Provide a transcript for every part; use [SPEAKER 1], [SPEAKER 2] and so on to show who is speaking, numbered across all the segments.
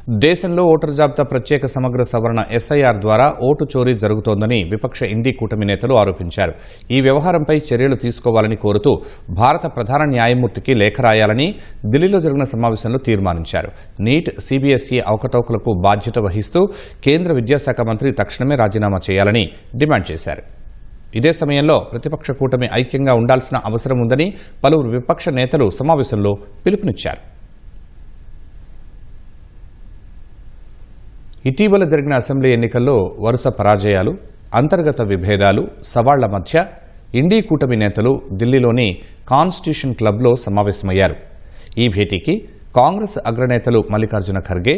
[SPEAKER 1] దేశంలో ఓటరు జాబితా ప్రత్యేక సమగ్ర సవరణ ఎస్ఐఆర్ ద్వారా ఓటు చోరీ జరుగుతోందని విపక్ష ఇండీ కూటమి నేతలు ఆరోపించారు. ఈ వ్యవహారంపై చర్యలు తీసుకోవాలని కోరుతూ భారత ప్రధాన న్యాయమూర్తికి లేఖ రాయాలని ఢిల్లీలో జరిగిన సమావేశంలో తీర్మానించారు. నీట్, సీబీఎస్ఈ అవకతవకలకు బాధ్యత వహిస్తూ కేంద్ర విద్యాశాఖ మంత్రి తక్షణమే రాజీనామా చేయాలని డిమాండ్ చేశారు. ఇదే సమయంలో ప్రతిపక్ష కూటమి ఐక్యంగా ఉండాల్సిన అవసరం ఉందని పలువురు విపక్ష నేతలు సమావేశంలో పిలుపునిచ్చారు. ఇటీవల జరిగిన అసెంబ్లీ ఎన్నికల్లో వరుస పరాజయాలు, అంతర్గత విభేదాలు, సవాళ్ల మధ్య ఇండీ కూటమి నేతలు ఢిల్లీలోని కాన్స్టిట్యూషన్ క్లబ్లో సమావేశమయ్యారు. ఈ భేటీకి కాంగ్రెస్ అగ్రనేతలు మల్లికార్జున ఖర్గే,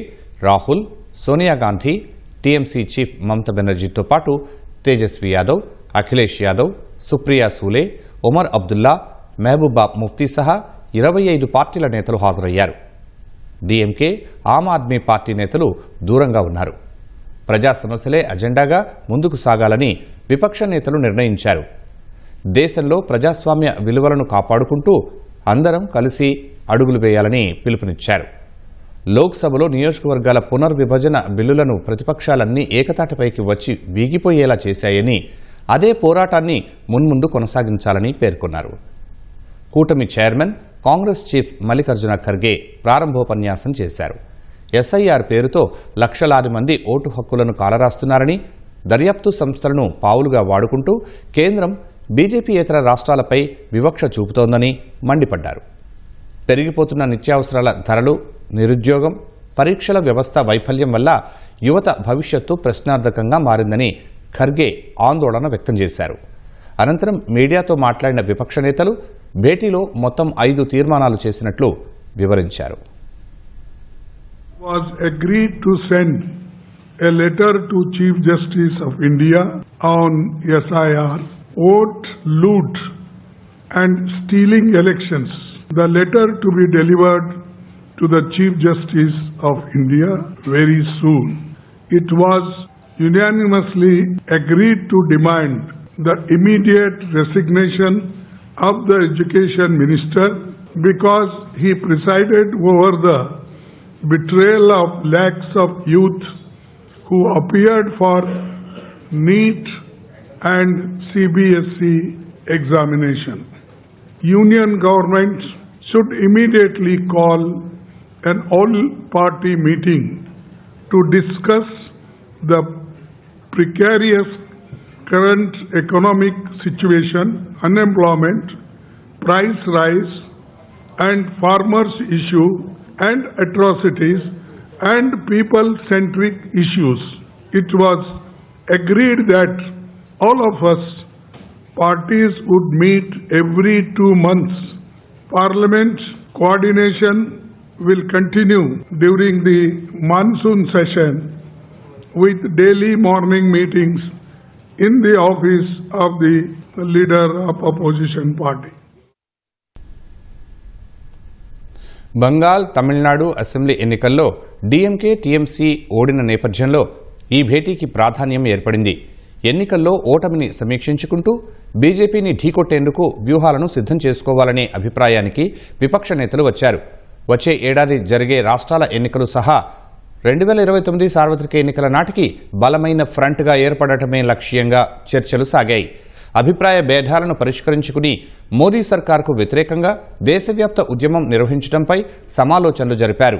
[SPEAKER 1] రాహుల్, సోనియా గాంధీ, టీఎంసీ చీఫ్ మమతా బెనర్జీతో పాటు తేజస్వి యాదవ్, అఖిలేష్ యాదవ్, సుప్రియా సూలే, ఒమర్ అబ్దుల్లా, మెహబూబా ముఫ్తీ సహా 25 పార్టీల నేతలు హాజరయ్యారు. డీఎంకే, ఆమ్ ఆద్మీ పార్టీ నేతలు దూరంగా ఉన్నారు. ప్రజా సమస్యలే అజెండాగా ముందుకు సాగాలని విపక్ష నేతలు నిర్ణయించారు. దేశంలో ప్రజాస్వామ్య విలువలను కాపాడుకుంటూ అందరం కలిసి అడుగులు వేయాలని పిలుపునిచ్చారు. లోక్సభలో నియోజకవర్గాల పునర్విభజన బిల్లులను ప్రతిపక్షాలన్నీ ఏకతాటిపైకి వచ్చి వీగిపోయేలా చేశాయని, అదే పోరాటాన్ని మున్ముందు కొనసాగించాలని పేర్కొన్నారు. కూటమి చైర్మన్ కాంగ్రెస్ చీఫ్ మల్లికార్జున ఖర్గే ప్రారంభోపన్యాసం చేశారు. ఎస్ఐఆర్ పేరుతో లక్షలాది మంది ఓటు హక్కులను కాలరాస్తున్నారని, దర్యాప్తు సంస్థలను పావులుగా వాడుకుంటూ కేంద్రం బీజేపీయేతర రాష్ట్రాలపై వివక్ష చూపుతోందని మండిపడ్డారు. పెరిగిపోతున్న నిత్యావసరాల ధరలు, నిరుద్యోగం, పరీక్షల వ్యవస్థ వైఫల్యం వల్ల యువత భవిష్యత్తు ప్రశ్నార్థకంగా మారిందని ఖర్గే ఆందోళన వ్యక్తం చేశారు. అనంతరం మీడియాతో మాట్లాడిన విపక్ష నేతలు భేటీలో మొత్తం 5 తీర్మానాలు చేసినట్లు వివరించారు.
[SPEAKER 2] Was agreed to send a letter to Chief Justice of India on SIR, vote loot and stealing elections. The letter to be delivered to the Chief Justice of India very soon. It was unanimously agreed to demand the immediate resignation of the Education Minister because he presided over the betrayal of lakhs of youth who appeared for NEET and CBSE examination. Union government should immediately call an all-party meeting to discuss the precarious current economic situation, unemployment, price rise, and farmers' issue, and atrocities, and people-centric issues. It was agreed that all of us parties would meet every 2 months. Parliament coordination will continue during the monsoon session with daily morning meetings in the office of the leader of opposition party.
[SPEAKER 1] Bengal, Tamil Nadu assembly ఎన్నికల్లో DMK, TMC ఓడిన నేపథ్యంలో ఈ భేటీకి ప్రాధాన్యం ఏర్పడింది. ఎన్నికల్లో ఓటమిని సమీక్షించుకుంటూ బీజేపీని ఢీకొట్టేందుకు వ్యూహాలను సిద్ధం చేసుకోవాలనే అభిప్రాయానికి విపక్ష నేతలు వచ్చారు. వచ్చే ఏడాది జరిగే రాష్ట్రాల ఎన్నికలు సహా 2029 సార్వత్రిక ఎన్నికల నాటికి బలమైన ఫ్రంట్గా ఏర్పడటమే లక్ష్యంగా చర్చలు సాగాయి. అభిప్రాయ భేదాలను పరిష్కరించుకుని మోదీ సర్కార్కు వ్యతిరేకంగా దేశవ్యాప్త ఉద్యమం నిర్వహించడంపై సమాలోచనలు జరిపారు.